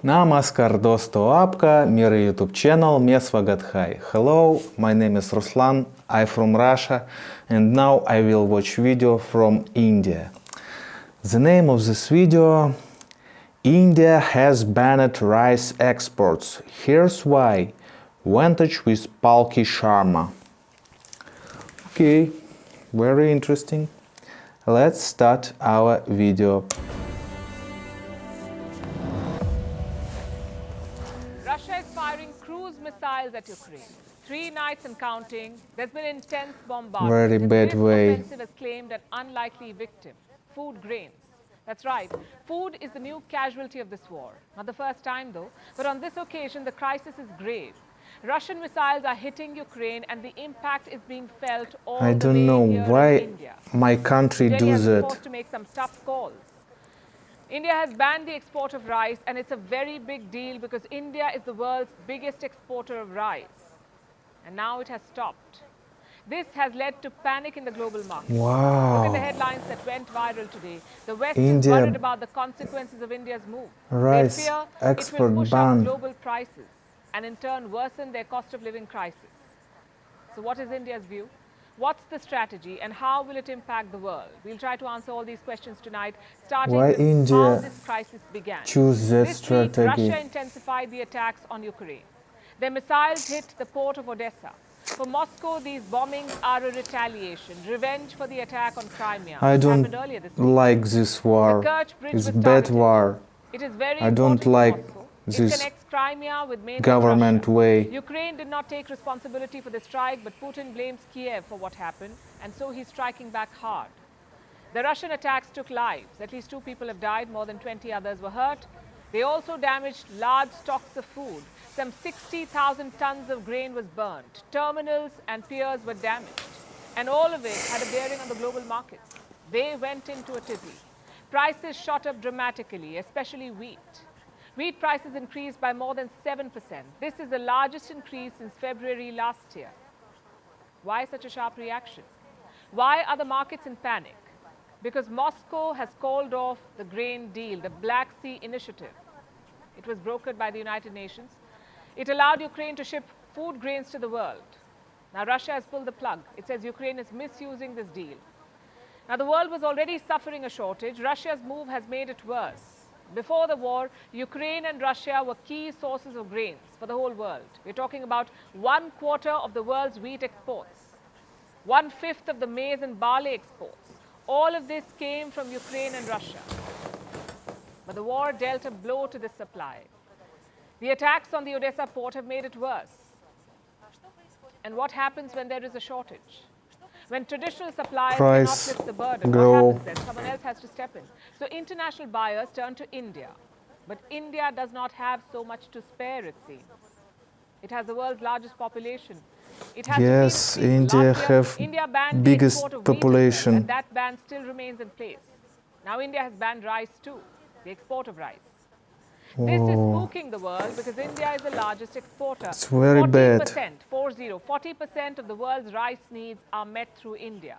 Namaskar dosto, आपका मेरा YouTube channel में स्वागत है. Hello, my name is Ruslan, I'm from Russia and now I will watch video from India. The name of this video: India has banned rice exports. Here's why. Vintage with Palki Sharma. Okay, very interesting. Let's start our video. Russia is firing cruise missiles at Ukraine. 3 nights and counting, there's been intense bombardment. Very bad This way. offensive has claimed an unlikely victim: food grains. That's right, food is the new casualty of this war. Not the first time though, but on this occasion the crisis is grave. Russian missiles are hitting Ukraine and the impact is being felt all I the don't way know here why in India. my country Delhi do has been that. forced to make some tough calls. India has banned the export of rice, and it's a very big deal because India is the world's biggest exporter of rice. And now it has stopped. This has led to panic in the global market. Look at the Wow. headlines that went viral today. The West India is worried about the consequences of India's move. They rice fear it will export push ban. up global prices and in turn worsen their cost of living crisis. So what is India's view? What's the strategy and how will it impact the world? We'll try to answer all these questions tonight, starting Why with how India this crisis began. choose that This week, strategy? Russia intensified the attacks on Ukraine. Their missiles hit the port of Odessa. For Moscow, these bombings are a retaliation, revenge for the attack on Crimea, I which don't happened earlier this week. like this war. The Kerch Bridge It's was bad targeted. war. It is very I don't important to like Moscow. It this connects Crimea with mainland government Russia. way. Ukraine did not take responsibility for the strike, but Putin blames Kiev for what happened, and so he's striking back hard. The Russian attacks took lives. At least 2 people have died, more than 20 others were hurt. They also damaged large stocks of food. Some 60,000 tons of grain was burnt. Terminals and piers were damaged. And all of it had a bearing on the global markets. They went into a tizzy. Prices shot up dramatically, especially wheat. Wheat prices increased by more than 7%. This is the largest increase since February last year. Why such a sharp reaction? Why are the markets in panic? Because Moscow has called off the grain deal, the Black Sea Initiative. It was brokered by the United Nations. It allowed Ukraine to ship food grains to the world. Now Russia has pulled the plug. It says Ukraine is misusing this deal. Now the world was already suffering a shortage. Russia's move has made it worse. Before the war, Ukraine and Russia were key sources of grains for the whole world. We're talking about 1/4 of the world's wheat exports, 1/5 of the maize and barley exports. All of this came from Ukraine and Russia. But the war dealt a blow to this supply. The attacks on the Odessa port have made it worse. And what happens when there is a shortage? When traditional suppliers cannot Price lift the burden, grow. what happens then? Someone else has to step in. So international buyers turn to India. But India does not have so much to spare, it seems. It has the world's largest population. It has Yes, to feed its people. India Last year, have India banned biggest the export of wheat as well, population. and that ban still remains in place. Now India has banned rice too, the export of rice. This is Oh, spooking the world because India is the largest exporter. it's very bad. 40% of the world's rice needs are met through India.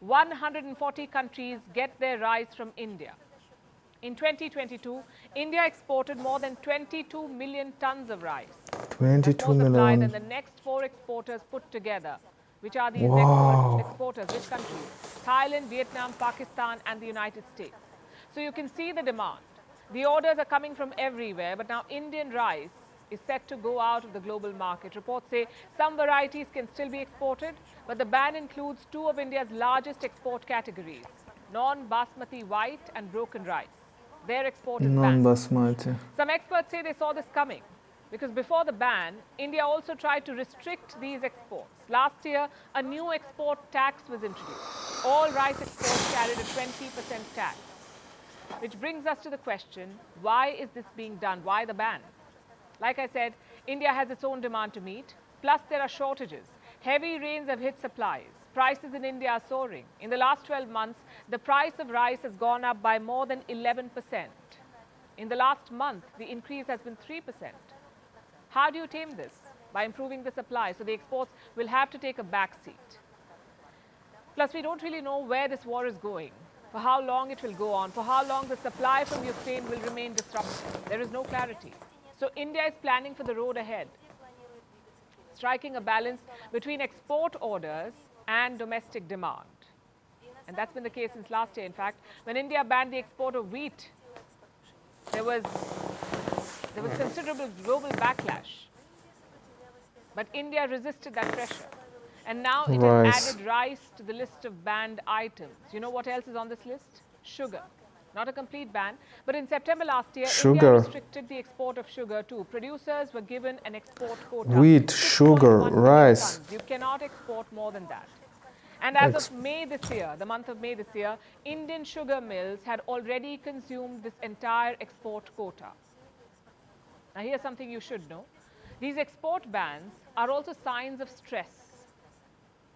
140 countries get their rice from India. In 2022, India exported more than 22 million tons of rice. That's 22 more supply than million. the next 4 exporters put together. Which are these Wow. exporters? Which countries? Thailand, Vietnam, Pakistan, and the United States. So you can see the demand. The orders are coming from everywhere, but now Indian rice is set to go out of the global market. Reports say some varieties can still be exported, but the ban includes 2 of India's largest export categories: non-basmati white and broken rice. Their export is banned. Non-basmati. Some experts say they saw this coming because before the ban, India also tried to restrict these exports. Last year, a new export tax was introduced. All rice exports carried a 20% tax. Which brings us to the question, why is this being done? Why the ban? Like I said, India has its own demand to meet. Plus, there are shortages. Heavy rains have hit supplies. Prices in India are soaring. In the last 12 months, the price of rice has gone up by more than 11%. In the last month, the increase has been 3%. How do you tame this? By improving the supply, so the exports will have to take a back seat. Plus, we don't really know where this war is going. For how long it will go on, for how long the supply from Ukraine will remain disrupted. There is no clarity. So India is planning for the road ahead, striking a balance between export orders and domestic demand. And that's been the case since last year, in fact. When India banned the export of wheat, there was considerable global backlash. But India resisted that pressure. And now it has Rice. added rice to the list of banned items. You know what else is on this list? Sugar. Not a complete ban, but in September last year, India Sugar. restricted the export of sugar too. Producers were given an export quota. Wheat, sugar, 6.1 million rice. tons. You cannot export more than that. And as of May this year, the month of May this year, Indian sugar mills had already consumed this entire export quota. Now here's something you should know. These export bans are also signs of stress.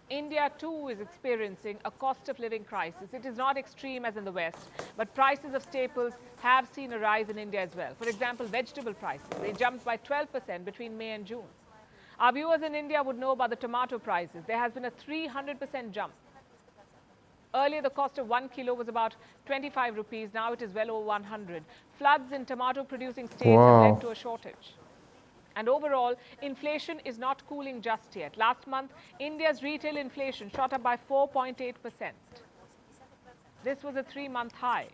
India too is experiencing a cost of living crisis. It is not extreme as in the West, but prices of staples have seen a rise in India as well. For example, vegetable prices, they jumped by 12% between May and June. Our viewers in India would know about the tomato prices. There has been a 300% jump. Earlier, the cost of 1 kilo was about 25 rupees. Now it is well over 100. Floods in tomato producing states have led to a shortage. And overall, inflation is not cooling just yet. Last month, India's retail inflation shot up by 4.8%. This was a 3-month high.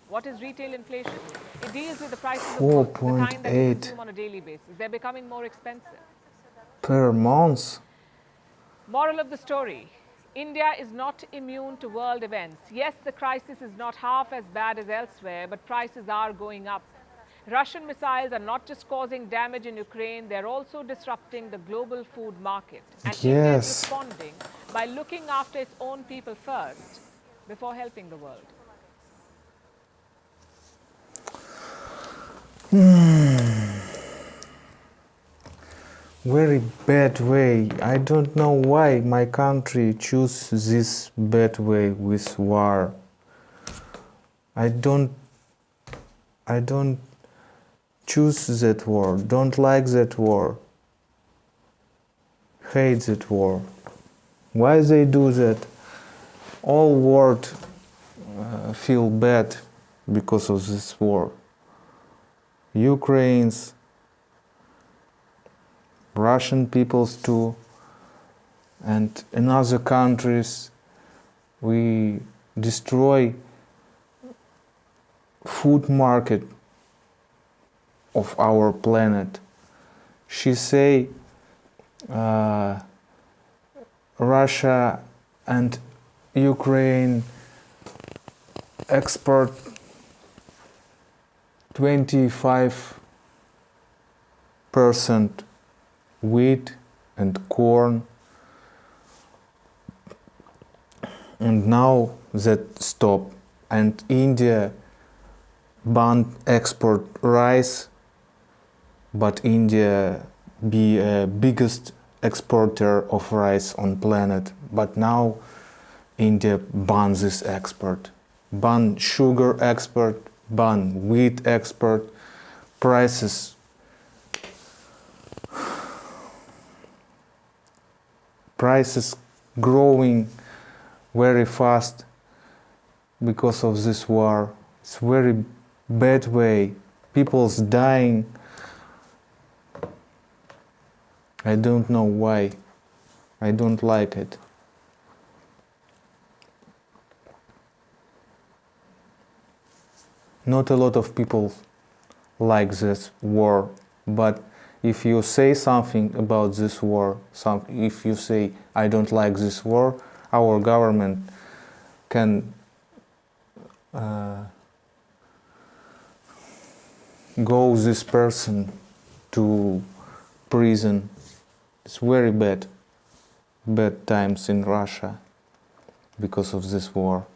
What is retail inflation? It deals with the prices of goods, the kind that we consume on a daily basis. They're becoming more expensive. Per month? Moral of the story, India is not immune to world events. Yes, the crisis is not half as bad as elsewhere, but prices are going up. Russian missiles are not just causing damage in Ukraine, they're also disrupting the global food market. And India is responding by looking after its own people first before helping the world. Very bad way. I don't know why my country choose this bad way with war. I don't choose that war. Don't like that war. Hate that war. Why they do that? All world feel bad because of this war. Ukrainians, Russian peoples too, and in other countries we destroy food market of our planet. She say Russia and Ukraine export 25% wheat and corn, and now that stop, and India banned export rice, but India be a biggest exporter of rice on planet, but now India bans this export, ban sugar export, ban wheat export, prices growing very fast because of this war. It's very bad way. People's dying. I don't know why. I don't like it. Not a lot of people like this war, but if you say something about this war, if you say, I don't like this war, our government can go this person to prison. It's very bad times in Russia because of this war.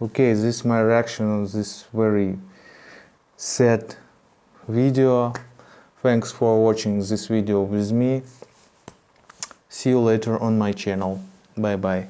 Okay, this is my reaction on this very sad video. Thanks for watching this video with me. See you later on my channel. Bye bye.